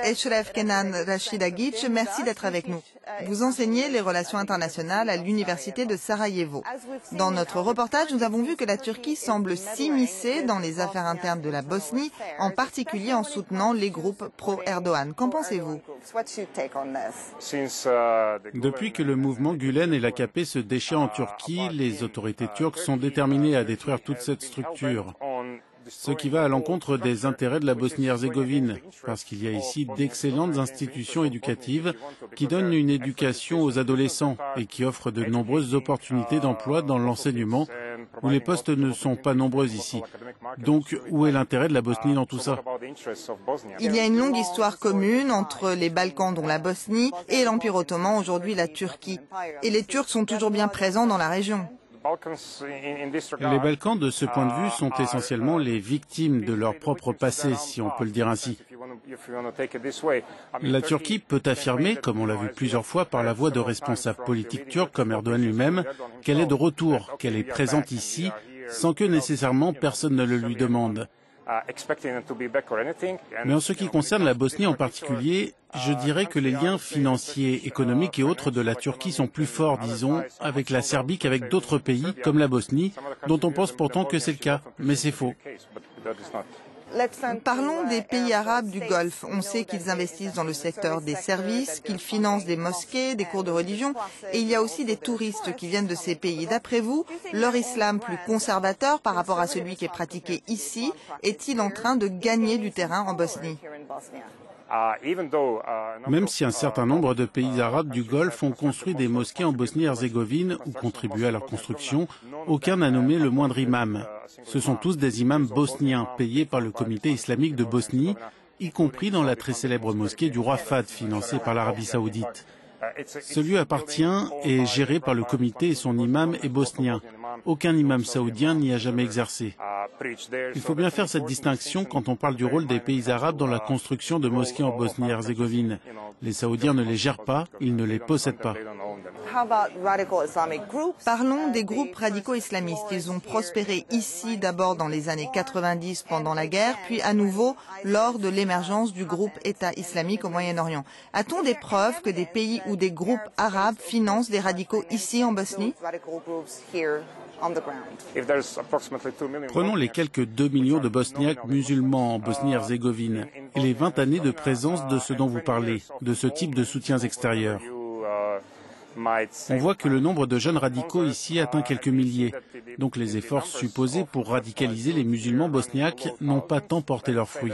Eşref Kenan Rashidagic, merci d'être avec nous. Vous enseignez les relations internationales à l'université de Sarajevo. Dans notre reportage, nous avons vu que la Turquie semble s'immiscer dans les affaires internes de la Bosnie, en particulier en soutenant les groupes pro-Erdogan. Qu'en pensez-vous? Depuis que le mouvement Gülen et l'AKP se déchirent en Turquie, les autorités turques sont déterminées à détruire toute cette structure. Ce qui va à l'encontre des intérêts de la Bosnie-Herzégovine, parce qu'il y a ici d'excellentes institutions éducatives qui donnent une éducation aux adolescents et qui offrent de nombreuses opportunités d'emploi dans l'enseignement, où les postes ne sont pas nombreux ici. Donc, où est l'intérêt de la Bosnie dans tout ça? Il y a une longue histoire commune entre les Balkans, dont la Bosnie, et l'Empire ottoman, aujourd'hui la Turquie. Et les Turcs sont toujours bien présents dans la région. Les Balkans, de ce point de vue, sont essentiellement les victimes de leur propre passé, si on peut le dire ainsi. La Turquie peut affirmer, comme on l'a vu plusieurs fois par la voix de responsables politiques turcs comme Erdogan lui-même, qu'elle est de retour, qu'elle est présente ici, sans que nécessairement personne ne le lui demande. Mais en ce qui concerne la Bosnie en particulier, je dirais que les liens financiers, économiques et autres de la Turquie sont plus forts, disons, avec la Serbie qu'avec d'autres pays, comme la Bosnie, dont on pense pourtant que c'est le cas, mais c'est faux. Parlons des pays arabes du Golfe. On sait qu'ils investissent dans le secteur des services, qu'ils financent des mosquées, des cours de religion, et il y a aussi des touristes qui viennent de ces pays. D'après vous, leur islam plus conservateur par rapport à celui qui est pratiqué ici, est-il en train de gagner du terrain en Bosnie? Même si un certain nombre de pays arabes du Golfe ont construit des mosquées en Bosnie-Herzégovine ou contribué à leur construction, aucun n'a nommé le moindre imam. Ce sont tous des imams bosniens payés par le comité islamique de Bosnie, y compris dans la très célèbre mosquée du roi Fahd financée par l'Arabie saoudite. Ce lieu appartient et est géré par le comité et son imam est bosnien. Aucun imam saoudien n'y a jamais exercé. Il faut bien faire cette distinction quand on parle du rôle des pays arabes dans la construction de mosquées en Bosnie-Herzégovine. Les Saoudiens ne les gèrent pas, ils ne les possèdent pas. Parlons des groupes radicaux islamistes. Ils ont prospéré ici d'abord dans les années 90 pendant la guerre, puis à nouveau lors de l'émergence du groupe État islamique au Moyen-Orient. A-t-on des preuves que des pays ou des groupes arabes financent des radicaux ici en Bosnie? Prenons les quelques 2 millions de Bosniaques musulmans en Bosnie-Herzégovine et les 20 années de présence de ce dont vous parlez, de ce type de soutiens extérieurs. On voit que le nombre de jeunes radicaux ici atteint quelques milliers. Donc les efforts supposés pour radicaliser les musulmans bosniaques n'ont pas tant porté leurs fruits.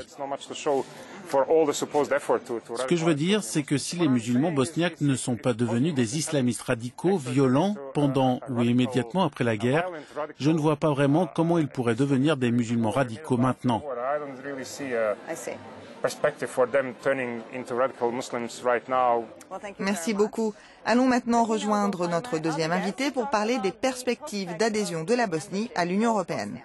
Ce que je veux dire, c'est que si les musulmans bosniaques ne sont pas devenus des islamistes radicaux, violents, pendant ou immédiatement après la guerre, je ne vois pas vraiment comment ils pourraient devenir des musulmans radicaux maintenant. Merci beaucoup. Allons maintenant rejoindre notre deuxième invité pour parler des perspectives d'adhésion de la Bosnie à l'Union européenne.